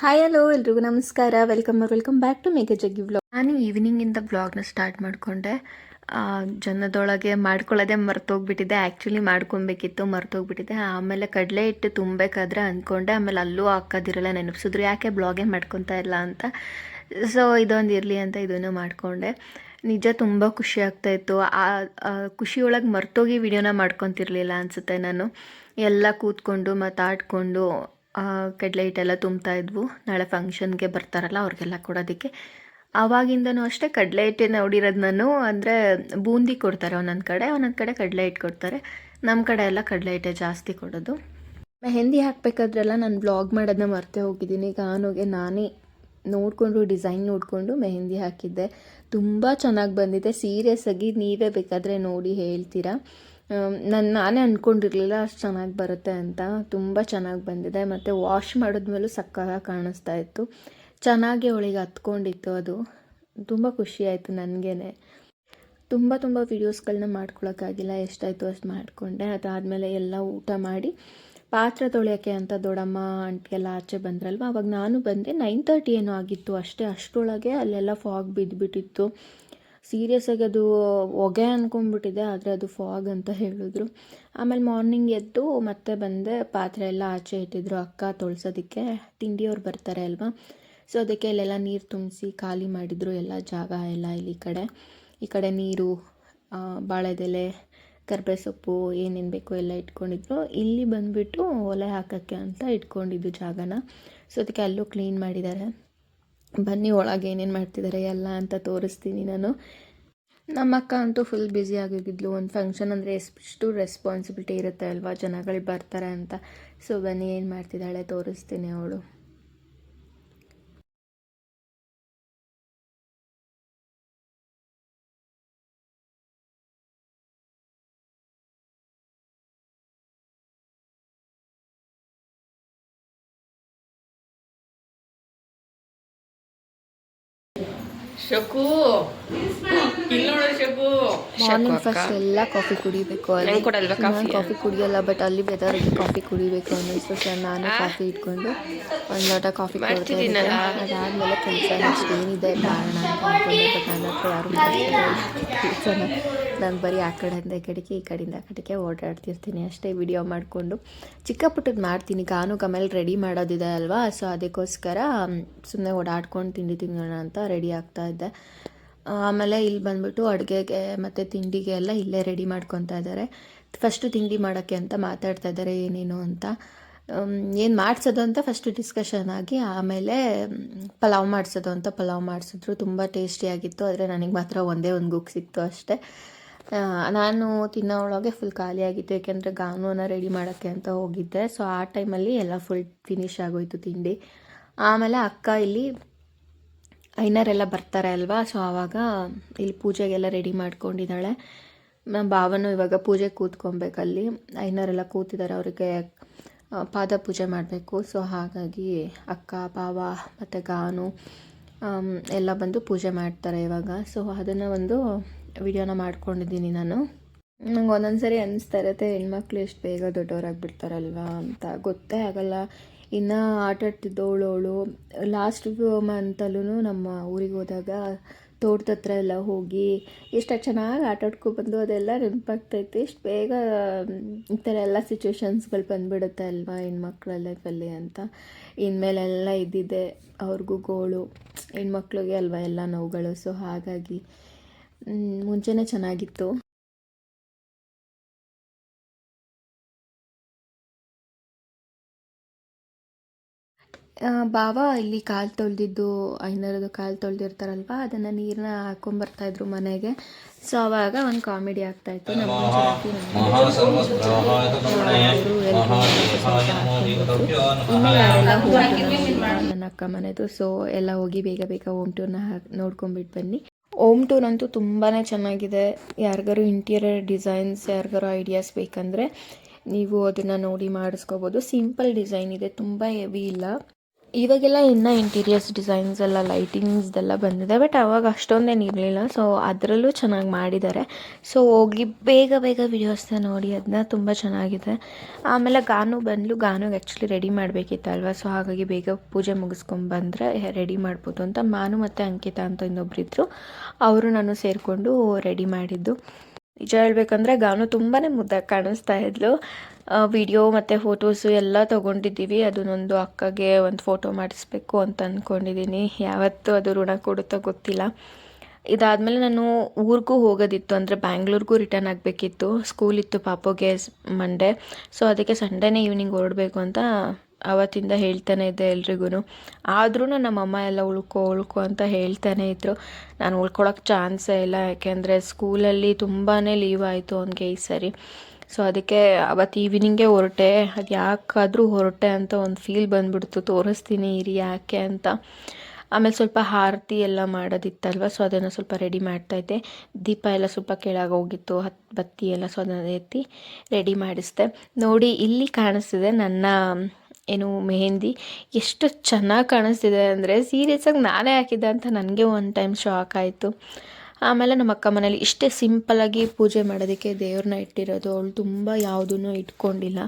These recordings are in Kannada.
ಹಾಯ್ ಹಲೋ ಎಲ್ರಿಗೂ ನಮಸ್ಕಾರ. ವೆಲ್ಕಮ್ ಬ್ಯಾಕ್ ಟು ಮೇಘ ಜಗ್ಗಿ ವ್ಲಾಗ್. ನಾನು ಈವ್ನಿಂಗಿಂದ ವ್ಲಾಗ್ನ ಸ್ಟಾರ್ಟ್ ಮಾಡಿಕೊಂಡೆ. ಜನದೊಳಗೆ ಮಾಡ್ಕೊಳ್ಳೋದೇ ಮರ್ತೋಗ್ಬಿಟ್ಟಿದ್ದೆ. ಆ್ಯಕ್ಚುಲಿ ಮಾಡ್ಕೊಬೇಕಿತ್ತು, ಮರ್ತೋಗ್ಬಿಟ್ಟಿದ್ದೆ. ಆಮೇಲೆ ಕಡಲೆ ಹಿಟ್ಟು ತುಂಬಬೇಕಾದ್ರೆ ಅಂದ್ಕೊಂಡೆ. ಆಮೇಲೆ ಅಲ್ಲೂ ಹಾಕೋದಿರಲ್ಲ, ನೆನಪಿಸಿದ್ರು ಯಾಕೆ ಬ್ಲಾಗೇ ಮಾಡ್ಕೊತಾ ಇಲ್ಲ ಅಂತ. ಸೊ ಇದೊಂದು ಇರಲಿ ಅಂತ ಇದನ್ನು ಮಾಡಿಕೊಂಡೆ. ನಿಜ ತುಂಬ ಖುಷಿ ಆಗ್ತಾಯಿತ್ತು. ಆ ಖುಷಿಯೊಳಗೆ ಮರ್ತೋಗಿ ವಿಡಿಯೋನ ಮಾಡ್ಕೊತಿರ್ಲಿಲ್ಲ ಅನಿಸುತ್ತೆ. ನಾನು ಎಲ್ಲ ಕೂತ್ಕೊಂಡು ಮಾತಾಡಿಕೊಂಡು ಕಡಲೆ ಹಿಟ್ಟೆಲ್ಲ ತುಂಬ್ತಾಯಿದ್ವು. ನಾಳೆ ಫಂಕ್ಷನ್ಗೆ ಬರ್ತಾರಲ್ಲ ಅವ್ರಿಗೆಲ್ಲ ಕೊಡೋದಕ್ಕೆ. ಆವಾಗಿಂದನೂ ಅಷ್ಟೇ ಕಡಲೆ ಹಿಟ್ಟೆ ನೋಡಿರೋದು ನಾನು. ಅಂದರೆ ಬೂಂದಿ ಕೊಡ್ತಾರೆ ಒಂದೊಂದು ಕಡೆ ಕಡಲೆ ಹಿಟ್ಟು ಕೊಡ್ತಾರೆ. ನಮ್ಮ ಕಡೆ ಎಲ್ಲ ಕಡಲೆ ಹಿಟ್ಟೆ ಜಾಸ್ತಿ ಕೊಡೋದು. ಮೆಹಂದಿ ಹಾಕಬೇಕಾದ್ರೆಲ್ಲ ನಾನು ಬ್ಲಾಗ್ ಮಾಡೋದನ್ನ ಮರ್ತೇ ಹೋಗಿದ್ದೀನಿ. ಗಾನೋಗೆ ನಾನೇ ನೋಡಿಕೊಂಡು ಡಿಸೈನ್ ನೋಡಿಕೊಂಡು ಮೆಹಂದಿ ಹಾಕಿದ್ದೆ. ತುಂಬ ಚೆನ್ನಾಗಿ ಬಂದಿದೆ. ಸೀರಿಯಸ್ಸಾಗಿ ನೀವೇ ಬೇಕಾದರೆ ನೋಡಿ ಹೇಳ್ತೀರಾ. ನಾನೇ ಅಂದ್ಕೊಂಡಿರಲಿಲ್ಲ ಅಷ್ಟು ಚೆನ್ನಾಗಿ ಬರುತ್ತೆ ಅಂತ. ತುಂಬ ಚೆನ್ನಾಗಿ ಬಂದಿದೆ. ಮತ್ತು ವಾಶ್ ಮಾಡಿದ್ಮೇಲೂ ಸಕ್ಕತ್ತಾಗಿ ಕಾಣಿಸ್ತಾ ಇತ್ತು. ಚೆನ್ನಾಗಿ ಅವಳಿಗೆ ಹತ್ಕೊಂಡಿತ್ತು. ಅದು ತುಂಬ ಖುಷಿ ಆಯಿತು ನನಗೇ. ತುಂಬ ವೀಡಿಯೋಸ್ಗಳನ್ನ ಮಾಡ್ಕೊಳಕ್ಕಾಗಿಲ್ಲ. ಎಷ್ಟಾಯಿತು ಅಷ್ಟು ಮಾಡಿಕೊಂಡೆ. ಅದಾದಮೇಲೆ ಎಲ್ಲ ಊಟ ಮಾಡಿ ಪಾತ್ರೆ ತೊಳೆಯೋಕ್ಕೆ ಅಂತ ದೊಡ್ಡಮ್ಮ ಆಂಟಿಗೆಲ್ಲ ಆಚೆ ಬಂದ್ರಲ್ವ, ಅವಾಗ ನಾನು ಬಂದೆ. 9:30 ಏನೋ ಆಗಿತ್ತು ಅಷ್ಟೇ. ಅಷ್ಟರೊಳಗೆ ಅಲ್ಲೆಲ್ಲ ಫಾಗ್ ಬಿದ್ದುಬಿಟ್ಟಿತ್ತು. ಸೀರಿಯಸ್ಸಾಗಿ ಅದು ಹೊಗೆ ಅಂದ್ಕೊಂಡ್ಬಿಟ್ಟಿದೆ, ಆದರೆ ಅದು ಫಾಗ್ ಅಂತ ಹೇಳಿದ್ರು. ಆಮೇಲೆ ಮಾರ್ನಿಂಗ್ ಎದ್ದು ಮತ್ತೆ ಬಂದೆ. ಪಾತ್ರೆ ಎಲ್ಲ ಆಚೆ ಇಟ್ಟಿದ್ರು ಅಕ್ಕ ತೊಳ್ಸೋದಕ್ಕೆ. ತಿಂಡಿಯವ್ರು ಬರ್ತಾರೆ ಅಲ್ವಾ, ಸೊ ಅದಕ್ಕೆ ಇಲ್ಲೆಲ್ಲ ನೀರು ತುಂಬಿಸಿ ಖಾಲಿ ಮಾಡಿದರು ಎಲ್ಲ ಜಾಗ ಎಲ್ಲ. ಈ ಕಡೆ ನೀರು, ಬಾಳೆದೆಲೆ, ಕರ್ಬೇ ಸೊಪ್ಪು, ಏನೇನು ಬೇಕೋ ಎಲ್ಲ ಇಟ್ಕೊಂಡಿದ್ರು. ಇಲ್ಲಿ ಬಂದುಬಿಟ್ಟು ಒಲೆ ಹಾಕೋಕ್ಕೆ ಅಂತ ಇಟ್ಕೊಂಡಿದ್ದು ಜಾಗನ. ಸೊ ಅದಕ್ಕೆ ಅಲ್ಲೂ ಕ್ಲೀನ್ ಮಾಡಿದ್ದಾರೆ. ಬನ್ನಿ ಒಳಗೆ ಏನೇನು ಮಾಡ್ತಿದ್ದಾರೆ ಎಲ್ಲ ಅಂತ ತೋರಿಸ್ತೀನಿ ನಾನು. ನಮ್ಮ ಅಕ್ಕ ಅಂತೂ ಫುಲ್ ಬ್ಯುಸಿ ಆಗಿದ್ಲು. ಒಂದು ಫಂಕ್ಷನ್ ಅಂದರೆ ಎಷ್ಟು ರೆಸ್ಪಾನ್ಸಿಬಿಲಿಟಿ ಇರುತ್ತೆ ಅಲ್ವಾ, ಜನಗಳು ಬರ್ತಾರೆ ಅಂತ. ಸೊ ಬನ್ನಿ ಏನು ಮಾಡ್ತಿದ್ದಾಳೆ ತೋರಿಸ್ತೀನಿ ಅವಳು. ಮಾರ್ನಿಂಗ್ ಫಸ್ಟ್ ಎಲ್ಲ ಕಾಫಿ ಕುಡಿಬೇಕು. ನಾನು ಕಾಫಿ ಕುಡಿಯಲ್ಲ, ಬಟ್ ಅಲ್ಲಿ ವೆದರ್ಗೆ ಕಾಫಿ ಕುಡಿಬೇಕು ಅನ್ನಿಸ್ತು. ಸರ್ ನಾನು ಕಾಫಿ ಇಟ್ಕೊಂಡು ಒಂದು ಲೋಟ ಕಾಫಿ ಕೊಡ್ತೀನಿ. ಅದಾದಮೇಲೆ ಕೆಲಸ ಅಷ್ಟೇನಿದೆ ಕಾರಣ ಅಂತ ಅಂದ್ಕೊಂಡೆ. ಬಟ್ ನನ್ನ ಹತ್ರ ಯಾರು ಕೆಲಸನ ನಾನು ಬರೀ ಆ ಕಡೆಯಿಂದ ಈ ಕಡೆಗೆ, ಈ ಕಡೆಯಿಂದ ಆ ಕಡೆಗೆ ಓಡಾಡ್ತಿರ್ತೀನಿ ಅಷ್ಟೇ. ವಿಡಿಯೋ ಮಾಡಿಕೊಂಡು ಚಿಕ್ಕ ಪುಟ್ಟದ್ದು ಮಾಡ್ತೀನಿ. ಗಾನುಗೆ ಆಮೇಲೆ ರೆಡಿ ಮಾಡೋದಿದೆ ಅಲ್ವಾ, ಸೊ ಅದಕ್ಕೋಸ್ಕರ ಸುಮ್ಮನೆ ಓಡಾಡ್ಕೊಂಡು ತಿಂಡಿ ತಿನ್ನೋಣ ಅಂತ ರೆಡಿ ಆಗ್ತಾ ಇದ್ದೆ. ಆಮೇಲೆ ಇಲ್ಲಿ ಬಂದುಬಿಟ್ಟು ಅಡುಗೆಗೆ ಮತ್ತು ತಿಂಡಿಗೆ ಎಲ್ಲ ಇಲ್ಲೇ ರೆಡಿ ಮಾಡ್ಕೊತಾ ಇದ್ದಾರೆ. ಫಸ್ಟು ತಿಂಡಿ ಮಾಡೋಕ್ಕೆ ಅಂತ ಮಾತಾಡ್ತಾ ಇದ್ದಾರೆ ಏನೇನು ಅಂತ. ಏನು ಮಾಡಿಸೋದು ಅಂತ ಫಸ್ಟು ಡಿಸ್ಕಷನ್ ಆಗಿ ಆಮೇಲೆ ಪಲಾವ್ ಮಾಡಿಸೋದು ಅಂತ ಪಲಾವ್ ಮಾಡಿಸಿದ್ರು. ತುಂಬ ಟೇಸ್ಟಿಯಾಗಿತ್ತು. ಆದರೆ ನನಗೆ ಮಾತ್ರ ಒಂದೇ ಒಂದು ಗುಕ್ ಸಿಕ್ತು ಅಷ್ಟೇ. ನಾನು ತಿನ್ನೋ ಒಳಗೆ ಫುಲ್ ಖಾಲಿಯಾಗಿತ್ತು, ಏಕೆಂದರೆ ಗಾನುನ ರೆಡಿ ಮಾಡೋಕ್ಕೆ ಅಂತ ಹೋಗಿದ್ದೆ. ಸೊ ಆ ಟೈಮಲ್ಲಿ ಎಲ್ಲ ಫುಲ್ ಫಿನಿಶ್ ಆಗೋಯಿತು ತಿಂಡಿ. ಆಮೇಲೆ ಅಕ್ಕ ಇಲ್ಲಿ ಐನರೆಲ್ಲ ಬರ್ತಾರೆ ಅಲ್ವಾ, ಸೊ ಆವಾಗ ಇಲ್ಲಿ ಪೂಜೆಗೆಲ್ಲ ರೆಡಿ ಮಾಡ್ಕೊಂಡಿದ್ದಾಳೆ. ನಮ್ಮ ಭಾವನೂ ಇವಾಗ ಪೂಜೆಗೆ ಕೂತ್ಕೊಬೇಕಲ್ಲಿ. ಐನರೆಲ್ಲ ಕೂತಿದ್ದಾರೆ, ಅವರಿಗೆ ಪಾದ ಪೂಜೆ ಮಾಡಬೇಕು. ಸೊ ಹಾಗಾಗಿ ಅಕ್ಕ, ಭಾವ ಮತ್ತು ಗಾನು ಎಲ್ಲ ಬಂದು ಪೂಜೆ ಮಾಡ್ತಾರೆ ಇವಾಗ. ಸೊ ಅದನ್ನು ಒಂದು ವಿಡಿಯೋನ ಮಾಡ್ಕೊಂಡಿದ್ದೀನಿ ನಾನು. ನಂಗೆ ಒಂದೊಂದು ಸರಿ ಅನ್ನಿಸ್ತಾ ಇರುತ್ತೆ, ಹೆಣ್ಮಕ್ಳು ಎಷ್ಟು ಬೇಗ ದೊಡ್ಡವರಾಗಿಬಿಡ್ತಾರಲ್ವ ಅಂತ. ಗೊತ್ತೇ ಆಗಲ್ಲ. ಇನ್ನು ಆಟಾಡ್ತಿದ್ದವಳು ಅವಳು. ಲಾಸ್ಟ್ ಮಂತಲ್ಲೂ ನಮ್ಮ ಊರಿಗೆ ಹೋದಾಗ ತೋಟದ ಹತ್ರ ಎಲ್ಲ ಹೋಗಿ ಎಷ್ಟು ಚೆನ್ನಾಗಿ ಆಟಾಡ್ಕೊಬಂದು ಅದೆಲ್ಲ ನೆನಪಾಗ್ತೈತೆ. ಎಷ್ಟು ಬೇಗ ಈ ಥರ ಎಲ್ಲ ಸಿಚುವೇಶನ್ಸ್ಗಳು ಬಂದುಬಿಡುತ್ತೆ ಅಲ್ವಾ ಹೆಣ್ಮಕ್ಳ ಲೈಫಲ್ಲಿ ಅಂತ. ಇನ್ಮೇಲೆಲ್ಲ ಇದ್ದಿದ್ದೆ ಅವ್ರಿಗೂ ಗೋಳು, ಹೆಣ್ಮಕ್ಳಿಗೆ ಅಲ್ವಾ ಎಲ್ಲ ನೋವುಗಳು. ಸೊ ಹಾಗಾಗಿ ಮುಂಚೆನೇ ಚೆನ್ನಾಗಿತ್ತು. ಭಾವ ಇಲ್ಲಿ ಕಾಲು ತೊಳೆದಿದ್ದು, ಐನರದು ಕಾಲು ತೊಳೆದಿರ್ತಾರಲ್ವ, ಅದನ್ನು ನೀರನ್ನ ಹಾಕೊಂಬರ್ತಾಯಿದ್ರು ಮನೆಗೆ. ಸೊ ಆವಾಗ ಒಂದು ಕಾಮಿಡಿ ಆಗ್ತಾಯಿತ್ತು. ನನ್ನ ಅಕ್ಕ ಮನೆದು. ಸೊ ಎಲ್ಲ ಹೋಗಿ ಬೇಗ ಹೋಮ್ ಟೂರ್ನ ನೋಡ್ಕೊಂಬಿಟ್ಟು ಬನ್ನಿ. ಹೋಮ್ ಟೂರ್ ಅಂತೂ ತುಂಬಾ ಚೆನ್ನಾಗಿದೆ. ಯಾರಿಗಾರು ಇಂಟೀರಿಯರ್ ಡಿಸೈನ್ಸ್, ಯಾರಿಗಾರು ಐಡಿಯಾಸ್ ಬೇಕಂದರೆ ನೀವು ಅದನ್ನು ನೋಡಿ ಮಾಡಿಸ್ಕೋಬೋದು. ಸಿಂಪಲ್ ಡಿಸೈನ್ ಇದೆ, ತುಂಬ ಹೆವಿ ಇಲ್ಲ. ಇವಾಗೆಲ್ಲ ಇನ್ನು ಇಂಟೀರಿಯರ್ಸ್ ಡಿಸೈನ್ಸ್ ಎಲ್ಲ ಲೈಟಿಂಗ್ಸ್ದೆಲ್ಲ ಬಂದಿದೆ, ಬಟ್ ಅವಾಗ ಅಷ್ಟೊಂದೇನು ಇರಲಿಲ್ಲ. ಸೊ ಅದರಲ್ಲೂ ಚೆನ್ನಾಗಿ ಮಾಡಿದ್ದಾರೆ. ಸೊ ಹೋಗಿ ಬೇಗ ಬೇಗ ವಿಡಿಯೋಸ್ನ ನೋಡಿ, ಅದನ್ನ ತುಂಬ ಚೆನ್ನಾಗಿದೆ. ಆಮೇಲೆ ಗಾನುಗೆ ಆ್ಯಕ್ಚುಲಿ ರೆಡಿ ಮಾಡಬೇಕಿತ್ತಲ್ವ, ಸೊ ಹಾಗಾಗಿ ಬೇಗ ಪೂಜೆ ಮುಗಿಸ್ಕೊಂಡ್ಬಂದರೆ ರೆಡಿ ಮಾಡ್ಬೋದು ಅಂತ ಮಾನು ಮತ್ತು ಅಂಕಿತಾ ಅಂತ ಇನ್ನೊಬ್ಬರಿದ್ದರು, ಅವರು ನಾನು ಸೇರಿಕೊಂಡು ರೆಡಿ ಮಾಡಿದ್ದು. ನಿಜ ಹೇಳ್ಬೇಕಂದ್ರೆ ಗಾನು ತುಂಬಾ ಮುದ್ದಾಗಿ ಕಾಣಿಸ್ತಾ ಇದ್ಲು. ವಿಡಿಯೋ ಮತ್ತು ಫೋಟೋಸು ಎಲ್ಲ ತೊಗೊಂಡಿದ್ದೀವಿ. ಅದನ್ನೊಂದು ಅಕ್ಕಗೆ ಒಂದು ಫೋಟೋ ಮಾಡಿಸ್ಬೇಕು ಅಂತ ಅಂದ್ಕೊಂಡಿದ್ದೀನಿ. ಯಾವತ್ತೂ ಅದು ಋಣ ಕೊಡುತ್ತೋ ಗೊತ್ತಿಲ್ಲ. ಇದಾದಮೇಲೆ ನಾನು ಊರಿಗೂ ಹೋಗೋದಿತ್ತು, ಅಂದರೆ ಬ್ಯಾಂಗ್ಳೂರಿಗೂ ರಿಟರ್ನ್ ಆಗಬೇಕಿತ್ತು. ಸ್ಕೂಲ್ ಇತ್ತು ಪಾಪುಗೆ ಮಂಡೇ. ಸೊ ಅದಕ್ಕೆ ಸಂಡೇನೇ ಈವ್ನಿಂಗ್ ಹೊರಡಬೇಕು ಅಂತ ಆವತ್ತಿಂದ ಹೇಳ್ತಾನೆ ಇದ್ದೆ ಎಲ್ರಿಗೂ. ಆದ್ರೂ ನಮ್ಮಮ್ಮ ಎಲ್ಲ ಉಳ್ಕೊ ಅಂತ ಹೇಳ್ತಾನೆ ಇದ್ದರು. ನಾನು ಉಳ್ಕೊಳಕ್ಕೆ ಚಾನ್ಸೇ ಇಲ್ಲ, ಯಾಕೆಂದರೆ ಸ್ಕೂಲಲ್ಲಿ ತುಂಬಾ ಲೀವ್ ಆಯಿತು ಅವನಿಗೆ ಈ ಸರಿ. ಸೊ ಅದಕ್ಕೆ ಅವತ್ತು ಈವ್ನಿಂಗೇ ಹೊರಟೆ. ಅದು ಯಾಕಾದರೂ ಹೊರಟೆ ಅಂತ ಒಂದು ಫೀಲ್ ಬಂದುಬಿಡ್ತು. ತೋರಿಸ್ತೀನಿ ಇರಿ ಯಾಕೆ ಅಂತ. ಆಮೇಲೆ ಸ್ವಲ್ಪ ಆರತಿ ಎಲ್ಲ ಮಾಡೋದಿತ್ತಲ್ವ, ಸೊ ಅದನ್ನು ಸ್ವಲ್ಪ ರೆಡಿ ಮಾಡ್ತಾಯಿದ್ದೆ. ದೀಪ ಎಲ್ಲ ಸ್ವಲ್ಪ ಕೆಳಗೆ ಹೋಗಿತ್ತು, ಬತ್ತಿ ಎಲ್ಲ, ಸೊ ಅದನ್ನು ಎತ್ತಿ ರೆಡಿ ಮಾಡಿಸ್ದೆ. ನೋಡಿ ಇಲ್ಲಿ ಕಾಣಿಸ್ತಿದೆ ನನ್ನ ಮೆಹಂದಿ. ಎಷ್ಟು ಚೆನ್ನಾಗಿ ಕಾಣಿಸ್ತಿದೆ ಅಂದರೆ ಸೀರಿಯಸ್ಸಾಗಿ ನಾನೇ ಹಾಕಿದ್ದೆ ಅಂತ ನನಗೆ ಒಂದು ಟೈಮ್ ಶಾಕ್ ಆಯಿತು. ಆಮೇಲೆ ನಮ್ಮ ಅಕ್ಕ ಮನೇಲಿ ಇಷ್ಟೇ ಸಿಂಪಲಾಗಿ ಪೂಜೆ ಮಾಡೋದಕ್ಕೆ ದೇವ್ರನ್ನ ಇಟ್ಟಿರೋದು. ಅವಳು ತುಂಬ ಯಾವುದೂ ಇಟ್ಕೊಂಡಿಲ್ಲ.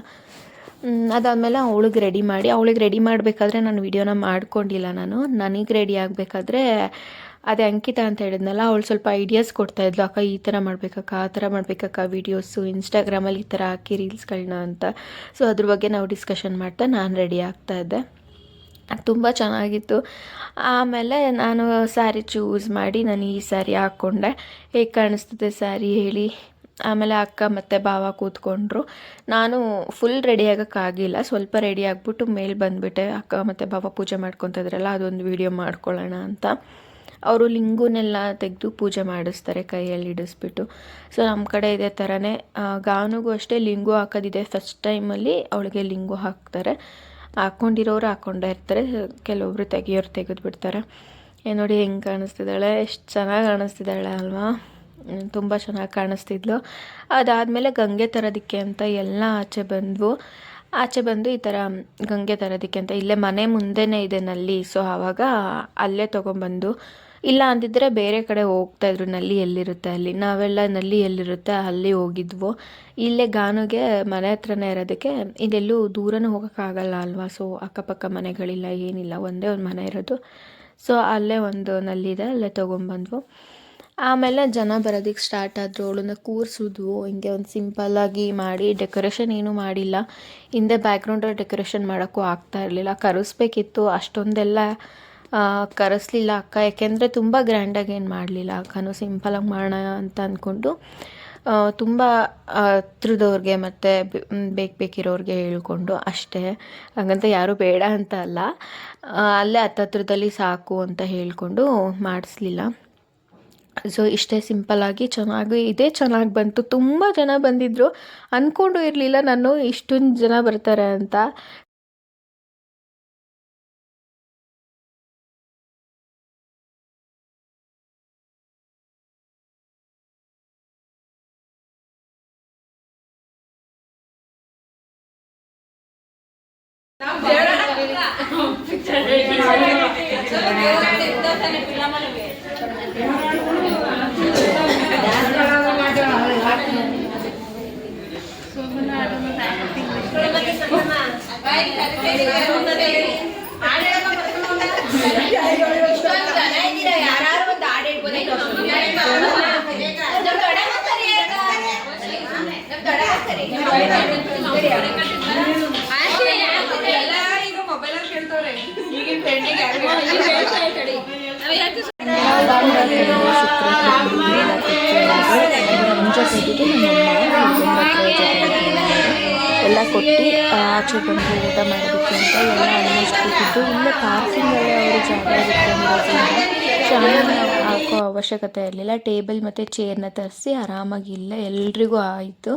ಅದಾದಮೇಲೆ ಅವಳಿಗೆ ರೆಡಿ ಮಾಡಬೇಕಾದ್ರೆ ನಾನು ವಿಡಿಯೋನ ಮಾಡ್ಕೊಂಡಿಲ್ಲ. ನನಗೆ ರೆಡಿ ಆಗಬೇಕಾದ್ರೆ ಅದೇ ಅಂಕಿತಾ ಅಂತ ಹೇಳಿದ್ನಲ್ಲ, ಅವಳು ಸ್ವಲ್ಪ ಐಡಿಯಾಸ್ ಕೊಡ್ತಾಯಿದ್ಲು. ಅಕ್ಕ ಈ ಥರ ಮಾಡಬೇಕಕ್ಕ, ಆ ಥರ ಮಾಡಬೇಕಕ್ಕ, ವೀಡಿಯೋಸು ಇನ್ಸ್ಟಾಗ್ರಾಮಲ್ಲಿ ಈ ಥರ ಹಾಕಿ ರೀಲ್ಸ್ಗಳನ್ನ ಅಂತ. ಸೊ ಅದ್ರ ಬಗ್ಗೆ ನಾವು ಡಿಸ್ಕಷನ್ ಮಾಡ್ತಾ ನಾನು ರೆಡಿ ಆಗ್ತಾಯಿದ್ದೆ. ತುಂಬ ಚೆನ್ನಾಗಿತ್ತು. ಆಮೇಲೆ ನಾನು ಸ್ಯಾರಿ ಚೂಸ್ ಮಾಡಿ ನಾನು ಈ ಸ್ಯಾರಿ ಹಾಕ್ಕೊಂಡೆ. ಹೇಗೆ ಕಾಣಿಸ್ತದೆ ಸ್ಯಾರಿ ಹೇಳಿ. ಆಮೇಲೆ ಅಕ್ಕ ಮತ್ತು ಭಾವ ಕೂತ್ಕೊಂಡ್ರು. ನಾನು ಫುಲ್ ರೆಡಿ ಆಗೋಕ್ಕಾಗಿಲ್ಲ, ಸ್ವಲ್ಪ ರೆಡಿ ಆಗಿಬಿಟ್ಟು ಮೇಲೆ ಬಂದುಬಿಟ್ಟೆ. ಅಕ್ಕ ಮತ್ತು ಭಾವ ಪೂಜೆ ಮಾಡ್ಕೊತಾ ಇದ್ರಲ್ಲ, ಅದೊಂದು ವಿಡಿಯೋ ಮಾಡ್ಕೊಳ್ಳೋಣ ಅಂತ. ಅವರು ಲಿಂಗುನೆಲ್ಲ ತೆಗೆದು ಪೂಜೆ ಮಾಡಿಸ್ತಾರೆ ಕೈಯಲ್ಲಿ ಇಡಿಸ್ಬಿಟ್ಟು. ಸೊ ನಮ್ಮ ಕಡೆ ಇದೇ ಥರನೇ. ಗಾನುಗೂ ಅಷ್ಟೇ ಲಿಂಗು ಹಾಕೋದಿದೆ. ಫಸ್ಟ್ ಟೈಮಲ್ಲಿ ಅವಳಿಗೆ ಲಿಂಗು ಹಾಕ್ತಾರೆ. ಹಾಕ್ಕೊಂಡಿರೋರು ಹಾಕ್ಕೊಂಡೇ ಇರ್ತಾರೆ, ಕೆಲವೊಬ್ರು ತೆಗೆದ್ಬಿಡ್ತಾರೆ. ನೋಡಿ ಹೆಂಗೆ ಕಾಣಿಸ್ತಿದ್ದಾಳೆ, ಎಷ್ಟು ಚೆನ್ನಾಗಿ ಕಾಣಿಸ್ತಿದ್ದಾಳೆ ಅಲ್ವಾ. ತುಂಬ ಚೆನ್ನಾಗಿ ಕಾಣಿಸ್ತಿದ್ಲು. ಅದಾದಮೇಲೆ ಗಂಗೆ ತರೋದಕ್ಕೆ ಅಂತ ಎಲ್ಲ ಆಚೆ ಬಂದು ಈ ಥರ ಗಂಗೆ ತರೋದಕ್ಕೆ ಅಂತ ಇಲ್ಲೇ ಮನೆ ಮುಂದೆನೇ ಇದೆ ನಲ್ಲಿ. ಸೊ ಆವಾಗ ಅಲ್ಲೇ ತೊಗೊಂಬಂದು, ಇಲ್ಲ ಅಂದಿದ್ದರೆ ಬೇರೆ ಕಡೆ ಹೋಗ್ತಾಯಿದ್ರು, ನಲ್ಲಿ ಎಲ್ಲಿರುತ್ತೆ ಅಲ್ಲಿ. ನಾವೆಲ್ಲ ನಲ್ಲಿ ಎಲ್ಲಿರುತ್ತೆ ಅಲ್ಲಿ ಹೋಗಿದ್ವು. ಇಲ್ಲೇ ಗಾನುಗೆ ಮನೆ ಹತ್ರನೇ ಇರೋದಕ್ಕೆ, ಇದೆಲ್ಲೂ ದೂರನೂ ಹೋಗೋಕ್ಕಾಗಲ್ಲ ಅಲ್ವಾ. ಸೊ ಅಕ್ಕಪಕ್ಕ ಮನೆಗಳಿಲ್ಲ, ಏನಿಲ್ಲ, ಒಂದೇ ಒಂದು ಮನೆ ಇರೋದು. ಸೊ ಅಲ್ಲೇ ಒಂದು ನಲ್ಲಿದೆ, ಅಲ್ಲೇ ತೊಗೊಂಬಂದ್ವು. ಆಮೇಲೆ ಜನ ಬರೋದಕ್ಕೆ ಸ್ಟಾರ್ಟ್ ಆದರು. ಅವಳನ್ನ ಕೂರಿಸಿದ್ವು. ಹಿಂಗೆ ಒಂದು ಸಿಂಪಲ್ಲಾಗಿ ಮಾಡಿ, ಡೆಕೋರೇಷನ್ ಏನೂ ಮಾಡಿಲ್ಲ. ಹಿಂದೆ ಬ್ಯಾಕ್ಗ್ರೌಂಡಲ್ಲಿ ಡೆಕೋರೇಷನ್ ಮಾಡೋಕ್ಕೂ ಆಗ್ತಾ ಇರಲಿಲ್ಲ. ಕರೆಸ್ಬೇಕಿತ್ತು, ಅಷ್ಟೊಂದೆಲ್ಲ ಕರೆಸ್ಲಿಲ್ಲ ಅಕ್ಕ, ಯಾಕೆಂದರೆ ತುಂಬ ಗ್ರ್ಯಾಂಡಾಗಿ ಏನು ಮಾಡಲಿಲ್ಲ. ಅಕ್ಕನೂ ಸಿಂಪಲಾಗಿ ಮಾಡೋಣ ಅಂತ ಅಂದ್ಕೊಂಡು ತುಂಬ ಹತ್ರದವ್ರಿಗೆ ಮತ್ತು ಬೇಕಿರೋರಿಗೆ ಹೇಳ್ಕೊಂಡು ಅಷ್ಟೇ. ಹಾಗಂತ ಯಾರೂ ಬೇಡ ಅಂತ ಅಲ್ಲ, ಅಲ್ಲೇ ಹತ್ರದಲ್ಲಿ ಸಾಕು ಅಂತ ಹೇಳ್ಕೊಂಡು ಮಾಡಿಸ್ಲಿಲ್ಲ. ಸೊ ಇಷ್ಟೇ ಸಿಂಪಲ್ಲಾಗಿ ಚೆನ್ನಾಗಿ ಬಂತು. ತುಂಬ ಜನ ಬಂದಿದ್ದರು. ಅಂದ್ಕೊಂಡು ಇರಲಿಲ್ಲ ನಾನು ಇಷ್ಟೊಂದು ಜನ ಬರ್ತಾರೆ ಅಂತ. ಎಲ್ಲ ಕೊಟ್ಟು ಆಚೆ ಬಂದು ಊಟ ಮಾಡೋದಕ್ಕೆ ಅಂತ ಎಲ್ಲ ಆಲ್ಮೋಸ್ಟ್ ಕೂತಿದ್ದು. ಇಲ್ಲೇ ಪಾರ್ಕಿಂಗಲ್ಲೇ ಅವರು ಜಾಗ ಇಟ್ಕೊಂಡಿರೋದ್ರಿಂದ ಫ್ಯಾನ್ ಹಾಕೋ ಅವಶ್ಯಕತೆ ಇರಲಿಲ್ಲ. ಟೇಬಲ್ ಮತ್ತು ಚೇರ್ನ ತರಿಸಿ ಆರಾಮಾಗಿ ಇಲ್ಲೇ ಎಲ್ರಿಗೂ ಆಯಿತು.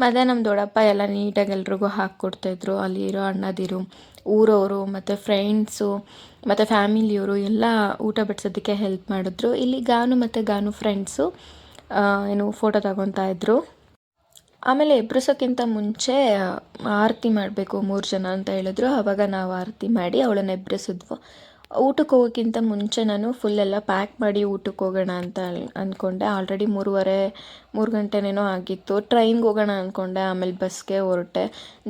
ಮತ್ತು ನಮ್ಮ ದೊಡ್ಡಪ್ಪ ಎಲ್ಲ ನೀಟಾಗಿ ಎಲ್ರಿಗೂ ಹಾಕ್ಕೊಡ್ತಾಯಿದ್ರು. ಅಲ್ಲಿರೋ ಅಣ್ಣದಿರು, ಊರವರು ಮತ್ತು ಫ್ರೆಂಡ್ಸು ಮತ್ತು ಫ್ಯಾಮಿಲಿಯವರು ಎಲ್ಲ ಊಟ ಬಡಿಸೋದಕ್ಕೆ ಹೆಲ್ಪ್ ಮಾಡಿದ್ರು. ಇಲ್ಲಿ ಗಾನು ಮತ್ತು ಗಾನು ಫ್ರೆಂಡ್ಸು ಫೋಟೋ ತಗೊತಾ ಇದ್ರು. ಆಮೇಲೆ ಎಬ್ರಿಸೋಕ್ಕಿಂತ ಮುಂಚೆ ಆರತಿ ಮಾಡಬೇಕು 3 ಜನ ಅಂತ ಹೇಳಿದ್ರು. ಆವಾಗ ನಾವು ಆರತಿ ಮಾಡಿ ಅವಳನ್ನ ಎಬ್ರಿಸಿದ್ವು. ಊಟಕ್ಕೆ ಹೋಗೋಕ್ಕಿಂತ ಮುಂಚೆ ನಾನು ಫುಲ್ಲೆಲ್ಲ ಪ್ಯಾಕ್ ಮಾಡಿ ಊಟಕ್ಕೆ ಹೋಗೋಣ ಅಂತ ಅಂದ್ಕೊಂಡೆ. ಆಲ್ರೆಡಿ 3 ಗಂಟೆನೇನೋ ಆಗಿತ್ತು. ಟ್ರೈನ್ಗೆ ಹೋಗೋಣ ಅಂದ್ಕೊಂಡೆ, ಆಮೇಲೆ ಬಸ್ಗೆ ಹೊರಟೆ.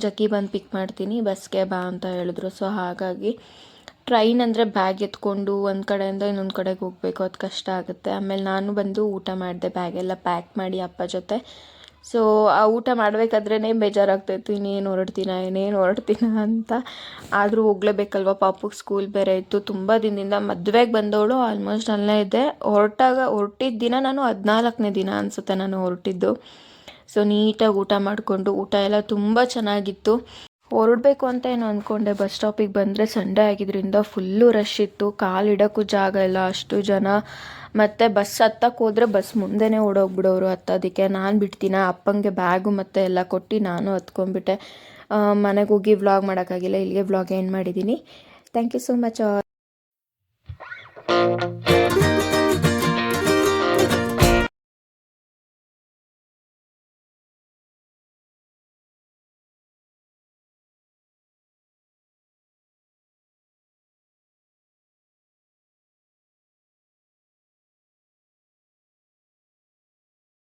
ಜಗ್ಗಿ ಬಂದು ಪಿಕ್ ಮಾಡ್ತೀನಿ, ಬಸ್ಗೆ ಬಾ ಅಂತ ಹೇಳಿದ್ರು. ಸೊ ಹಾಗಾಗಿ ಟ್ರೈನ್ ಅಂದರೆ ಬ್ಯಾಗ್ ಎತ್ಕೊಂಡು ಒಂದು ಕಡೆಯಿಂದ ಇನ್ನೊಂದು ಕಡೆಗೆ ಹೋಗಬೇಕು, ಅದು ಕಷ್ಟ ಆಗುತ್ತೆ. ಆಮೇಲೆ ನಾನು ಬಂದು ಊಟ ಮಾಡಿದೆ, ಬ್ಯಾಗೆಲ್ಲ ಪ್ಯಾಕ್ ಮಾಡಿ ಅಪ್ಪ ಜೊತೆ. ಸೊ ಆ ಊಟ ಮಾಡಬೇಕಾದ್ರೇ ಬೇಜಾರಾಗ್ತಾಯಿತ್ತು, ಇನ್ನೇನು ಹೊರಡ್ತೀನ ಅಂತ. ಆದರೂ ಹೋಗಲೇಬೇಕಲ್ವ, ಪಾಪುಗೆ ಸ್ಕೂಲ್ ಬೇರೆ ಇತ್ತು. ತುಂಬ ದಿನದಿಂದ ಮದುವೆಗೆ ಬಂದವಳು ಆಲ್ಮೋಸ್ಟ್ ಅಲ್ಲೇ ಇದ್ದೆ. ಹೊರಟಿದ್ದ ದಿನ ನಾನು 14ನೇ ದಿನ ಅನಿಸುತ್ತೆ ನಾನು ಹೊರಟಿದ್ದು. ಸೊ ನೀಟಾಗಿ ಊಟ ಮಾಡಿಕೊಂಡು, ಊಟ ಎಲ್ಲ ತುಂಬ ಚೆನ್ನಾಗಿತ್ತು. ಹೊರಡಬೇಕು ಅಂತ ಏನು ಅಂದ್ಕೊಂಡೆ. ಬಸ್ ಸ್ಟಾಪಿಗೆ ಬಂದರೆ ಸಂಡೇ ಆಗಿದ್ದರಿಂದ ಫುಲ್ಲು ರಶ್ ಇತ್ತು, ಕಾಲಿಡೋಕ್ಕೂ ಜಾಗ ಇಲ್ಲ, ಅಷ್ಟು ಜನ. ಮತ್ತು ಬಸ್ ಹತ್ತಕ್ಕೆ ಹೋದರೆ ಬಸ್ ಮುಂದೆನೇ ಓಡೋಗ್ಬಿಡೋರು ಹತ್ತೋದಕ್ಕೆ. ನಾನು ಬಿಡ್ತೀನ, ಅಪ್ಪಂಗೆ ಬ್ಯಾಗು ಮತ್ತು ಎಲ್ಲ ಕೊಟ್ಟು ನಾನು ಹತ್ಕೊಂಡ್ಬಿಟ್ಟೆ. ಮನೆಗೆ ಹೋಗಿ ವ್ಲಾಗ್ ಮಾಡೋಕ್ಕಾಗಿಲ್ಲ, ಇಲ್ಲಿಗೆ ವ್ಲಾಗ್ ಏನು ಮಾಡಿದ್ದೀನಿ. Thank you so much.